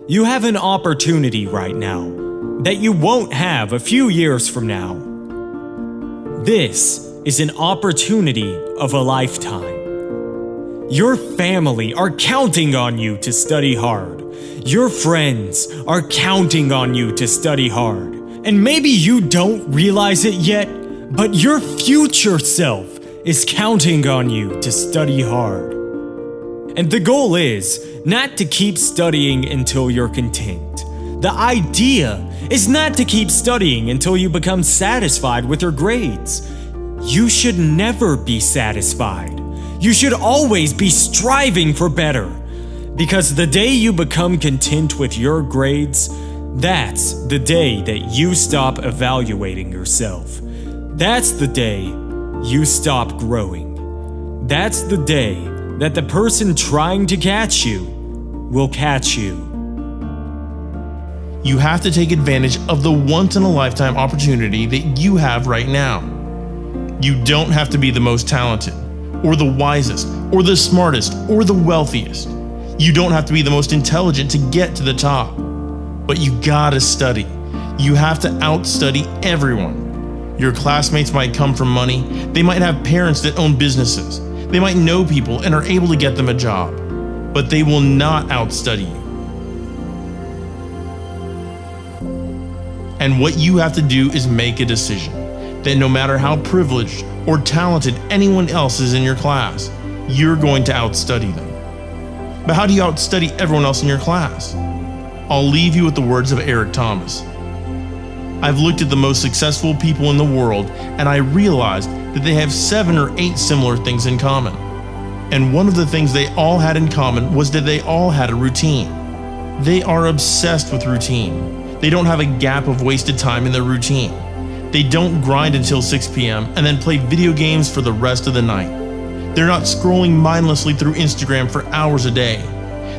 You have an opportunity right now that you won't have a few years from now. This is an opportunity of a lifetime. Your family are counting on you to study hard. Your friends are counting on you to study hard. And maybe you don't realize it yet, but your future self is counting on you to study hard. And the goal is not to keep studying until you're content. The idea is not to keep studying until you become satisfied with your grades. You should never be satisfied. You should always be striving for better. Because the day you become content with your grades, that's the day that you stop evaluating yourself. That's the day you stop growing. That's the day that the person trying to catch you will catch you. You have to take advantage of the once-in-a-lifetime opportunity that you have right now. You don't have to be the most talented, or the wisest, or the smartest, or the wealthiest. You don't have to be the most intelligent to get to the top. But you gotta study. You have to outstudy everyone. Your classmates might come from money. They might have parents that own businesses. They might know people and are able to get them a job. But they will not outstudy you. And what you have to do is make a decision that no matter how privileged or talented anyone else is in your class, you're going to outstudy them. But how do you outstudy everyone else in your class? I'll leave you with the words of Eric Thomas. I've looked at the most successful people in the world, and I realized that they have 7 or 8 similar things in common. And one of the things they all had in common was that they all had a routine. They are obsessed with routine. They don't have a gap of wasted time in their routine. They don't grind until 6 p.m. and then play video games for the rest of the night. They're not scrolling mindlessly through Instagram for hours a day.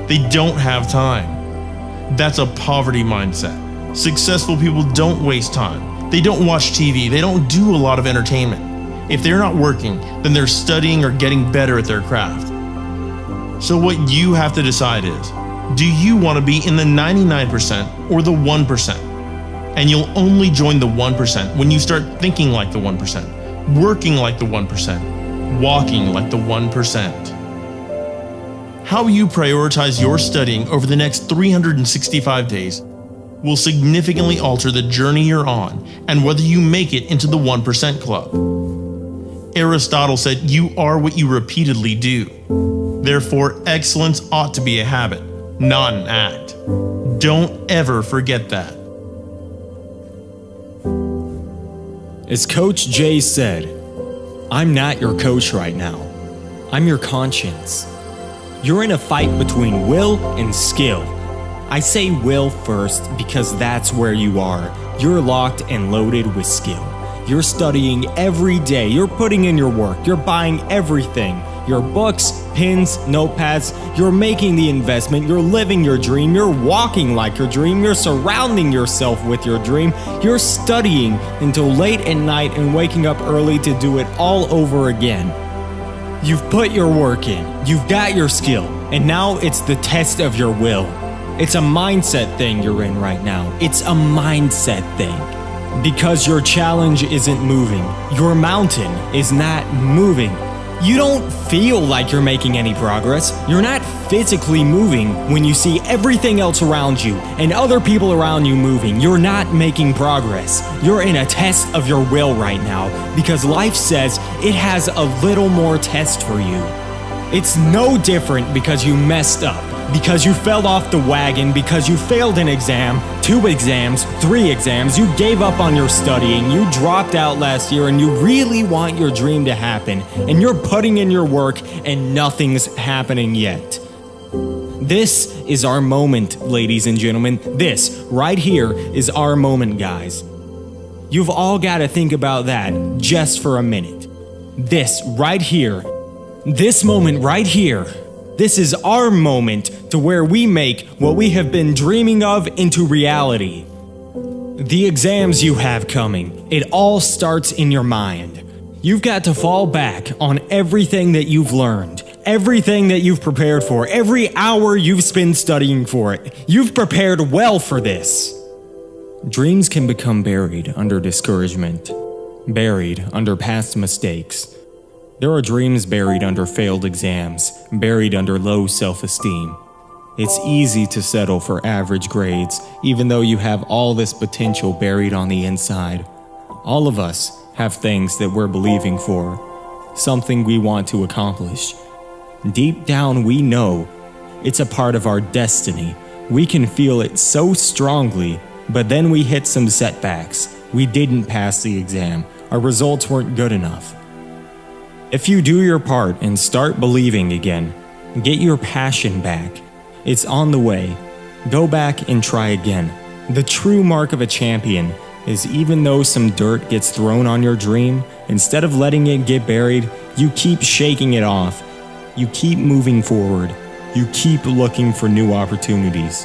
They don't have time. That's a poverty mindset. Successful people don't waste time. They don't watch TV. They don't do a lot of entertainment. If they're not working, then they're studying or getting better at their craft. So what you have to decide is, do you want to be in the 99% or the 1%? And you'll only join the 1% when you start thinking like the 1%, working like the 1%, walking like the 1%. How you prioritize your studying over the next 365 days will significantly alter the journey you're on and whether you make it into the 1% club. Aristotle said you are what you repeatedly do. Therefore, excellence ought to be a habit, not an act. Don't ever forget that. As Coach Jay said, I'm not your coach right now. I'm your conscience. You're in a fight between will and skill. I say will first because that's where you are. You're locked and loaded with skill. You're studying every day. You're putting in your work. You're buying everything. Your books, pens, notepads. You're making the investment. You're living your dream. You're walking like your dream. You're surrounding yourself with your dream. You're studying until late at night and waking up early to do it all over again. You've put your work in. You've got your skill. And now it's the test of your will. It's a mindset thing you're in right now. It's a mindset thing. Because your challenge isn't moving. Your mountain is not moving. You don't feel like you're making any progress. You're not physically moving when you see everything else around you and other people around you moving. You're not making progress. You're in a test of your will right now because life says it has a little more test for you. It's no different because you messed up, because you fell off the wagon, because you failed an exam, 2 exams, 3 exams, you gave up on your studying, you dropped out last year, and you really want your dream to happen, and you're putting in your work, and nothing's happening yet. This is our moment, ladies and gentlemen. This right here is our moment, guys. You've all got to think about that just for a minute. This right here, this moment right here, this is our moment to where we make what we have been dreaming of into reality. The exams you have coming, it all starts in your mind. You've got to fall back on everything that you've learned, Everything that you've prepared for, every hour you've spent studying for it, you've prepared well for this. Dreams can become buried under discouragement, buried under past mistakes. There are dreams buried under failed exams, buried under low self-esteem. It's easy to settle for average grades, even though you have all this potential buried on the inside. All of us have things that we're believing for, something we want to accomplish. Deep down, we know it's a part of our destiny. We can feel it so strongly, but then we hit some setbacks. We didn't pass the exam. Our results weren't good enough. If you do your part and start believing again, get your passion back. It's on the way. Go back and try again. The true mark of a champion is even though some dirt gets thrown on your dream, instead of letting it get buried, you keep shaking it off. You keep moving forward. You keep looking for new opportunities.